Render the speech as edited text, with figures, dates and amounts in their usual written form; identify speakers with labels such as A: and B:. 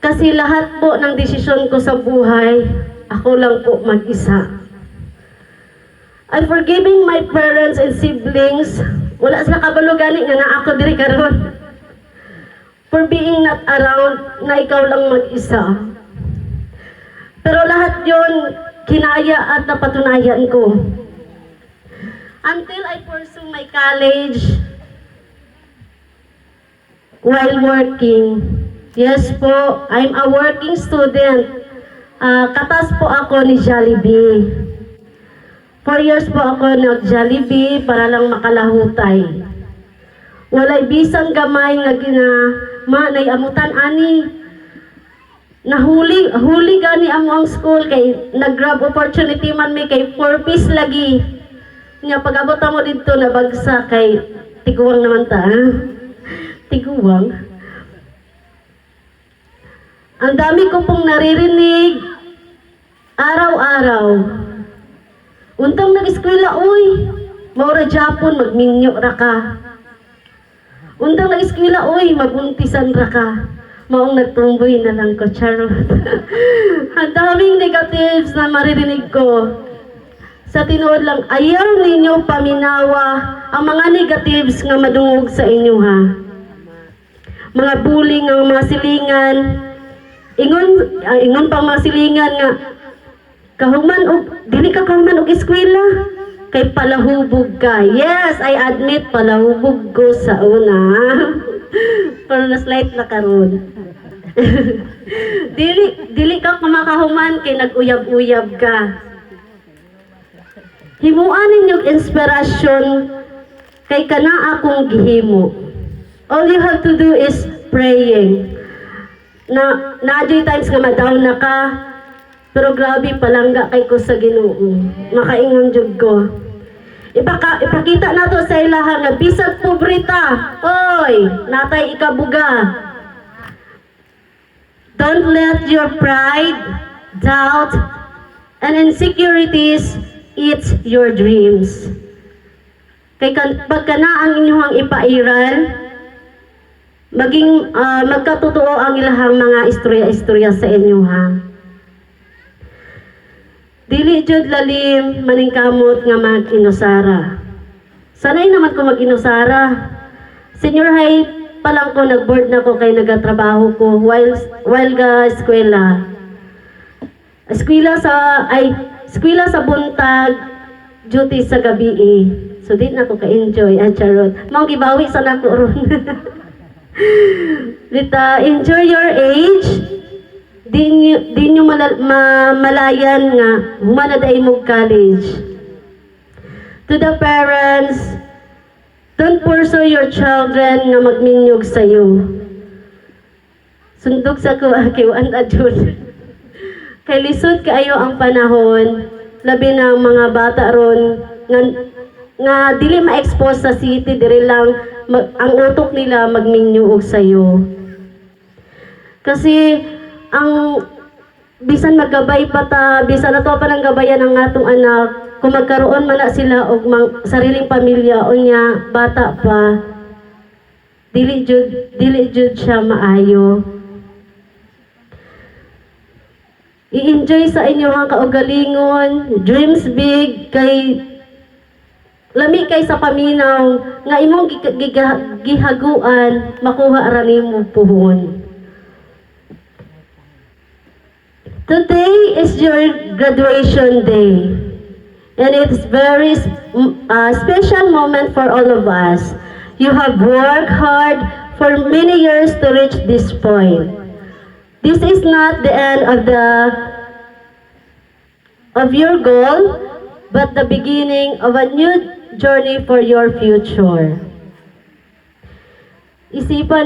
A: Kasi lahat po ng desisyon ko sa buhay, ako lang po mag-isa. I'm forgiving my parents and siblings. Wala sila kabalo gani nga na ako diri karon. For being not around na ikaw lang mag-isa. Pero lahat yon kinaya at napatunayan ko. Until I pursue my college while working. Yes po, I'm a working student. Katas po ako ni Jollibee. 4 years po ako nag-Jollibee para lang makalahutay. Walay bisang gamay nga manay amutan ani. Huli gani amo ang school kay nag-grab opportunity man mi kay 4 piece lagi. Nga pag-abot mo dito nabagsa kay tiguwang naman ta. Tiguwang. Ang dami ko pong naririnig araw-araw. Untang nag-eskwela, uy, maura Japon, magminyo ra ka. Untang nag-eskwela, uy, maguntisan ra ka. Maong nagtumboy na lang ko, charot. Ang daming negatives na maririnig ko. Sa tinuod lang, ayaw ninyo paminawa ang mga negatives nga madungog sa inyo, ha. Mga bullying, ang mga silingan, ingon pang mga silingan nga dili ka kahuman og eskwela kay palahubog ka. Yes, I admit palahubog ko sa una. Pero na slight na karon. dili ka kumakahuman kay nag-uyab-uyab ka. Himuan ninyong inspirasyon kay kana akong gihimo. All you have to do is praying. Na-adjoy times nga ma-down na ka, pero grabe palangga kay ko sa Ginoo. Makaingon jud ko. Ipakita nato sa ilaha nga bisag pobreta, oy, natay ikabuga. Don't let your pride, doubt, and insecurities eat your dreams. Kay pagka na ang inyong ipairal, maging magkatotoo ang ilahang mga istorya-istorya sa inyo, ha. Dili jud lalim maningkamot nga mag-inusara. Sanay naman ko mag-inusara. Senior high pa lang ko nag-board na ko kay nagatrabaho ko while ga eskwela. Eskwela sa buntag, duty sa gabi. So di na ko ka-enjoy, charot. Mao gibawi sa nako ron. Enjoy your age. Di nyo malayan nga humanaday mo college. To the parents, don't pursue your children nga magminyog sa'yo. Sundog sa ko akiwan adjun. Kay lisod kaayo ang panahon, labi ng mga bata ron nga dili ma-expose sa city, diri lang ang utok nila magminyog sa'yo. Kasi ang bisan magabay pa ta, bisan nato pa nang gabayan ang atong anak, kung magkaroon man na sila og sariling pamilya o niya bata pa, dili jud siya maayo. I-enjoy sa inyong kaugalingon, dreams big, kay lami kay sa paminaw nga imong gihaguan makuha ra nimo puhon. Today is your graduation day, and it's very special moment for all of us. You have worked hard for many years to reach this point. This is not the end of your goal, but the beginning of a new journey for your future. Isipan